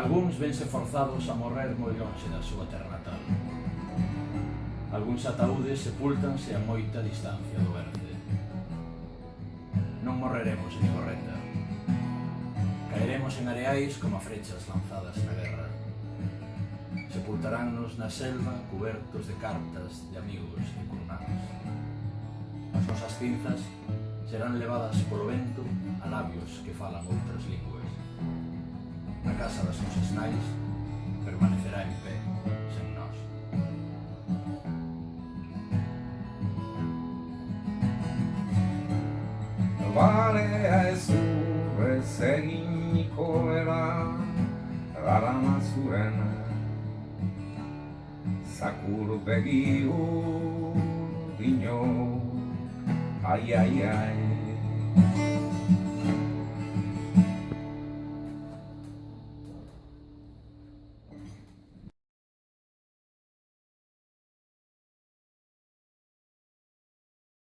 Algúns vense forzados a morrer moi lonxe da súa terra natal. Algúns ataúdes sepúltanse a moita distancia do berce. Non morreremos en Igorreta. Caeremos en areais como frechas lanzadas na guerra. Sepultaránnos na selva cubertos de cartas de amigos e curnáns. As nosas cinzas serán levadas polo vento a labios que falan outras linguas. Na casa das nosas nais permanecerá en pé, sen nós. Valea ezurrez eginiko dela garama zuren zakur begi urdino ai ai ai